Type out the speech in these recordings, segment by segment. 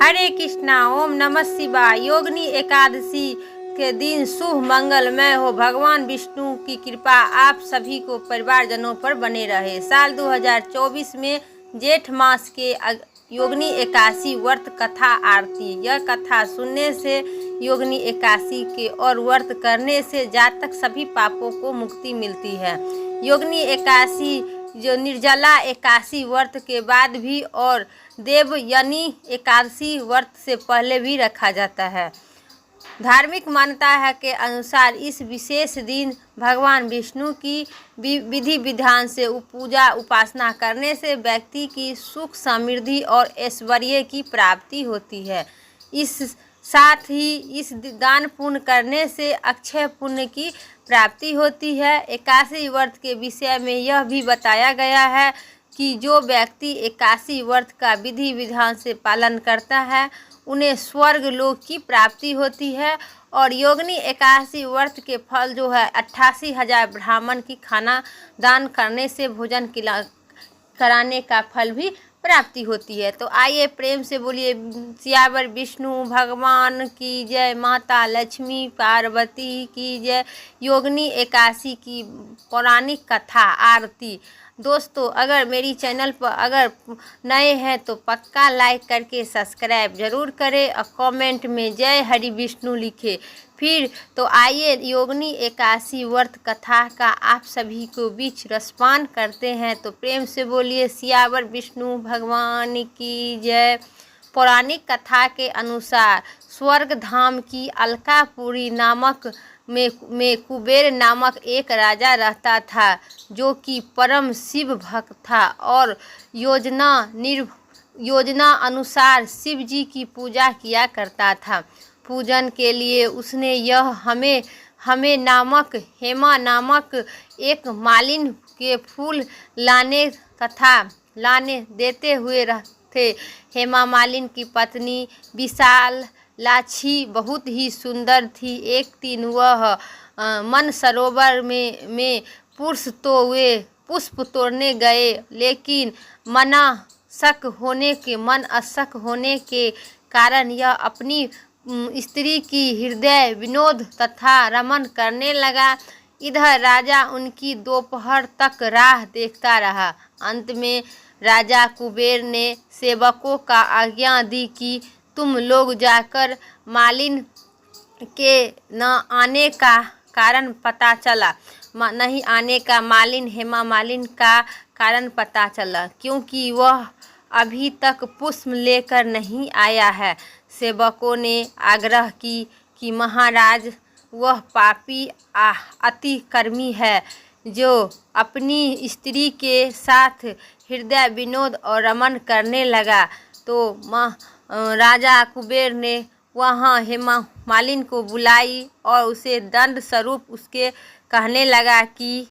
हरे कृष्णा। ओम नमः शिवाय। योगिनी एकादशी के दिन शुभ मंगलमय हो। भगवान विष्णु की कृपा आप सभी को परिवारजनों पर बने रहे। साल 2024 में जेठ मास के योगिनी एकादशी व्रत कथा आरती। यह कथा सुनने से, योगिनी एकादशी के और व्रत करने से जातक सभी पापों को मुक्ति मिलती है। योगिनी एकादशी जो निर्जला एकादशी व्रत के बाद भी और देवयानी एकादशी व्रत से पहले भी रखा जाता है। धार्मिक मान्यता के अनुसार इस विशेष दिन भगवान विष्णु की विधि विधान से पूजा उपासना करने से व्यक्ति की सुख समृद्धि और ऐश्वर्य की प्राप्ति होती है। इस साथ ही इस दान पुण्य करने से अक्षय पुण्य की प्राप्ति होती है। एकादशी व्रत के विषय में यह भी बताया गया है कि जो व्यक्ति एकादशी व्रत का विधि विधान से पालन करता है उन्हें स्वर्ग लोक की प्राप्ति होती है। और योगिनी एकादशी व्रत के फल जो है 88,000 ब्राह्मण की खाना दान करने से भोजन कराने का फल भी प्राप्ति होती है। तो आइए प्रेम से बोलिए सियावर विष्णु भगवान की जय, माता लक्ष्मी पार्वती की जय। योगिनी एकादशी की पौराणिक कथा आरती। दोस्तों, अगर मेरी चैनल पर अगर नए हैं तो पक्का लाइक करके सब्सक्राइब जरूर करें और कमेंट में जय हरि विष्णु लिखें। फिर तो आइए योगिनी एकादशी व्रत कथा का आप सभी को बीच रसपान करते हैं। तो प्रेम से बोलिए सियावर विष्णु भगवान की जय। पौराणिक कथा के अनुसार स्वर्ग धाम की अलकापुरी नामक में कुबेर नामक एक राजा रहता था जो कि परम शिव भक्त था और योजना अनुसार शिव जी की पूजा किया करता था। पूजन के लिए उसने यह हमें नामक हेमा नामक एक मालिन के फूल लाने देते हुए थे। हेमा मालिन की पत्नी विशाल लाछी बहुत ही सुंदर थी। एक दिन वह मन सरोवर में पुष्प तोड़ने गए, लेकिन मन अशक होने के कारण यह अपनी स्त्री की हृदय विनोद तथा रमन करने लगा। इधर राजा उनकी दोपहर तक राह देखता रहा। अंत में राजा कुबेर ने सेवकों का आज्ञा दी कि तुम लोग जाकर मालिन के हेमा मालिन का कारण पता चला, क्योंकि वह अभी तक पुष्प लेकर नहीं आया है। सेवकों ने आग्रह की कि महाराज, वह पापी अतिक्रमी है जो अपनी स्त्री के साथ हृदय विनोद और रमन करने लगा। तो राजा कुबेर ने वहाँ हेमा मालिन को बुलाई और उसे दंड स्वरूप उसके कहने लगा कि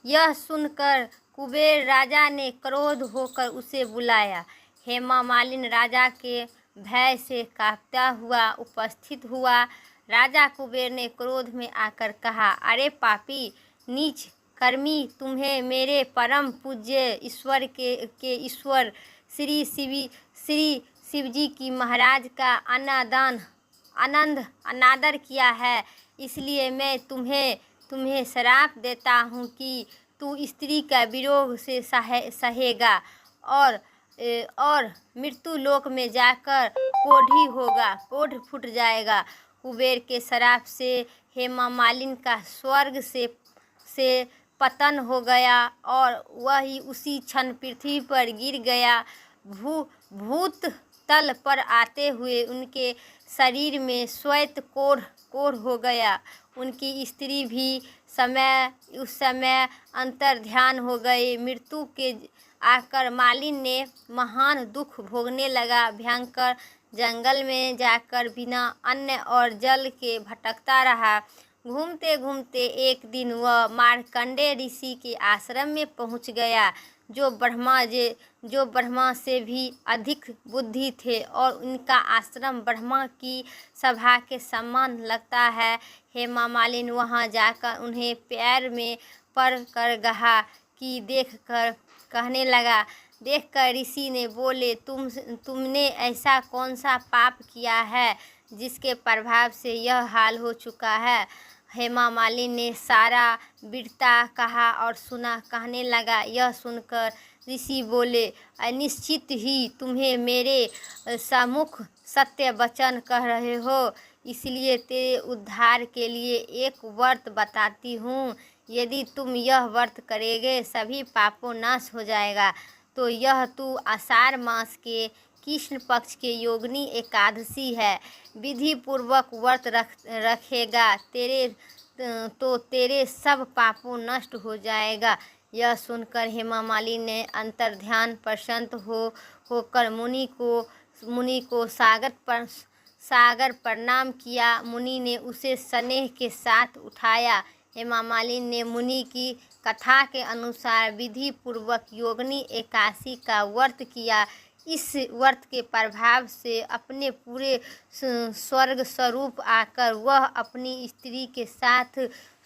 यह सुनकर कुबेर राजा ने क्रोध होकर उसे बुलाया। हेमा मालिन राजा के भय से कांपता हुआ उपस्थित हुआ। राजा कुबेर ने क्रोध में आकर कहा, अरे पापी नीच कर्मी, तुम्हें मेरे परम पूज्य ईश्वर के ईश्वर श्री शिवजी की महाराज का अनादर किया है, इसलिए मैं तुम्हें श्राप देता हूँ कि तू स्त्री का वियोग से सहेगा और मृत्यु लोक में जाकर कोढ़ फूट जाएगा। कुबेर के श्राप से हेमा मालिन का स्वर्ग से पतन हो गया और वही उसी क्षण पृथ्वी पर गिर गया। भूत तल पर आते हुए उनके शरीर में श्वेत कोढ़ हो गया। उनकी स्त्री भी उस समय अंतर्ध्यान हो गई। मृत्यु के आकर मालिन ने महान दुख भोगने लगा। भयंकर जंगल में जाकर बिना अन्न और जल के भटकता रहा। घूमते घूमते एक दिन वह मार्कंडेय ऋषि के आश्रम में पहुंच गया, जो ब्रह्मा से भी अधिक बुद्धि थे और उनका आश्रम ब्रह्मा की सभा के समान लगता है। हेमा मालिन वहां जाकर उन्हें पैर में पड़ कर कहा कि देखकर कहने लगा, देखकर ऋषि ने बोले, तुमने ऐसा कौन सा पाप किया है जिसके प्रभाव से यह हाल हो चुका है। हेमा मालिनी ने सारा वृत्ता कहा और सुना। कहने लगा, यह सुनकर ऋषि बोले, अनिश्चित ही तुम्हें मेरे सम्मुख सत्य वचन कह रहे हो, इसलिए तेरे उद्धार के लिए एक व्रत बताती हूँ। यदि तुम यह व्रत करेगे सभी पापों नाश हो जाएगा। तो यह तू आषाढ़ मास के कृष्ण पक्ष के योगिनी एकादशी है। विधि पूर्वक व्रत रखेगा तो तेरे सब पापों नष्ट हो जाएगा। यह सुनकर हेमा मालिनी ने अंतर ध्यान प्रसन्न होकर मुनि को सागर प्रणाम किया। मुनि ने उसे स्नेह के साथ उठाया। हेमा मालिनी ने मुनि की कथा के अनुसार विधि पूर्वक योगिनी एकादशी का व्रत किया। इस व्रत के प्रभाव से अपने पूरे स्वर्ग स्वरूप आकर वह अपनी स्त्री के साथ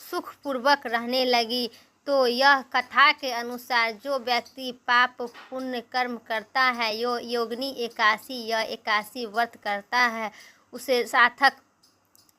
सुखपूर्वक रहने लगी। तो यह कथा के अनुसार जो व्यक्ति पाप पुण्य कर्म करता है, योगिनी एकादशी यह एकादशी व्रत करता है, उसे सार्थक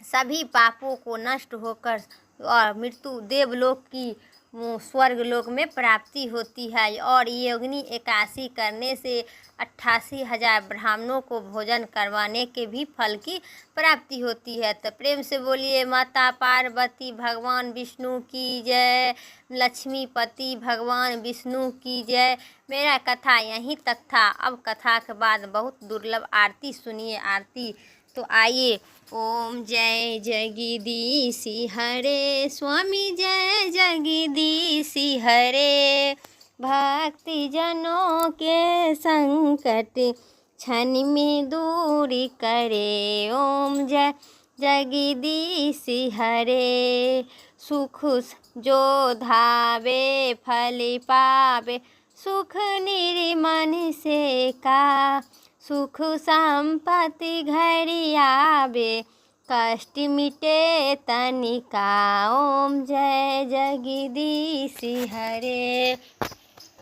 सभी पापों को नष्ट होकर और मृत्यु देवलोक की स्वर्गलोक में प्राप्ति होती है। और योगिनी एकादशी करने से 88,000 ब्राह्मणों को भोजन करवाने के भी फल की प्राप्ति होती है। तो प्रेम से बोलिए माता पार्वती भगवान विष्णु की जय, लक्ष्मीपति भगवान विष्णु की जय। मेरा कथा यहीं तक था। अब कथा के बाद बहुत दुर्लभ आरती सुनिए। आरती तो आइए। ओम जय जगदीशी हरे, स्वामी जय जगदीशी हरे। भक्ति जनों के संकट क्षण में दूर करे। ओम जय जगदीशी हरे। सुख जो धावे फल पावे, सुख निर्मन से का। सुख संपत्ति घर आवे, कष्ट मिटे तनिका। ओम जय जगदीशी हरे।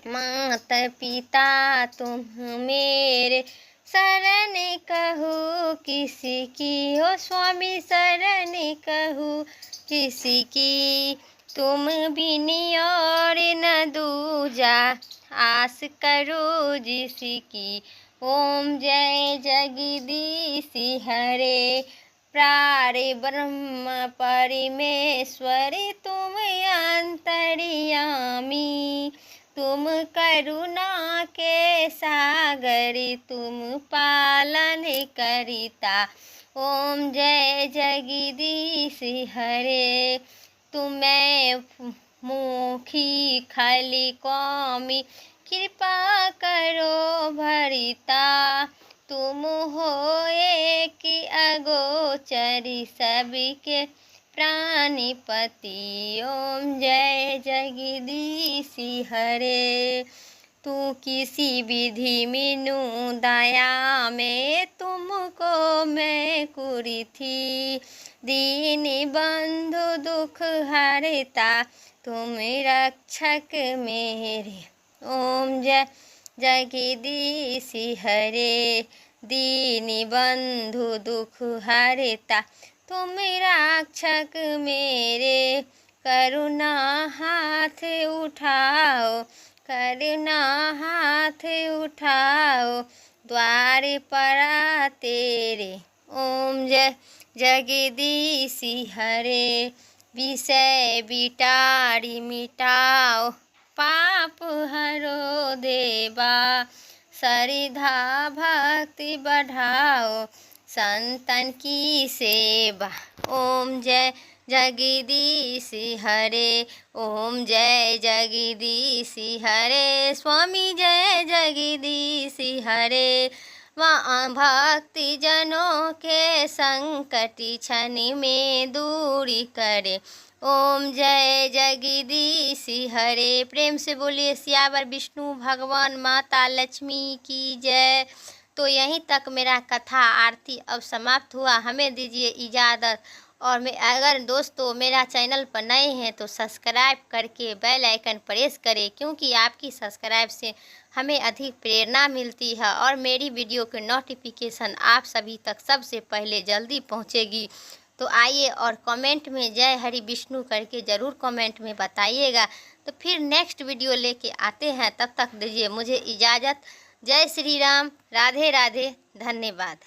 माता पिता तुम मेरे शरण कहूँ किसी की, हो स्वामी शरण कहूँ किसी की। तुम बिन और न दूजा, आस करो जिसकी। ओम जय जगदीशी हरे। प्रार ब्रह्म परमेश्वर तुम अंतर्यामी, तुम करुणा के सागर, तुम पालन करिता। ओम जय जगदीशी हरे। तुम्हें मुखी खली कौमी, कृपा करो भरिता। तुम हो एक अगोचरी, सबके प्राणपति। ओम जय जगदीशी हरे। तू किसी विधि मीनू दया में, तुमको मैं कुरी थी। दीन बंधु दुख हरता, तुम रक्षक मेरे। ओम जय जगदीशी हरे। दीन बंधु दुख हरता, तुम रक्षक मेरे। करुणा हाथ उठाओ, करुणा हाथ उठाओ, द्वार पर तेरे। ओम जय जगदीशी हरे। विषय बिटारी मिटाओ, पाप हरो देवा। श्रद्धा भक्ति बढ़ाओ, संतन की सेवा। ओम जय जगदीशी हरे। ओम जय जगदीशी हरे। स्वामी जय जगदीशी हरे। वहाँ भक्ति जनों के संकट क्षण में दूरी करे। ओम जय जगदीशी हरे। प्रेम से बोलिए सियावर विष्णु भगवान माता लक्ष्मी की जय। तो यहीं तक मेरा कथा आरती अब समाप्त हुआ। हमें दीजिए इजाज़त और मैं अगर दोस्तों मेरा चैनल पर नए हैं तो सब्सक्राइब करके बेल आइकन प्रेस करें, क्योंकि आपकी सब्सक्राइब से हमें अधिक प्रेरणा मिलती है और मेरी वीडियो के नोटिफिकेशन आप सभी तक सबसे पहले जल्दी पहुंचेगी। तो आइए और कमेंट में जय हरि विष्णु करके ज़रूर कमेंट में बताइएगा। तो फिर नेक्स्ट वीडियो लेके आते हैं, तब तक दीजिए मुझे इजाज़त। जय श्री राम, राधे राधे, धन्यवाद।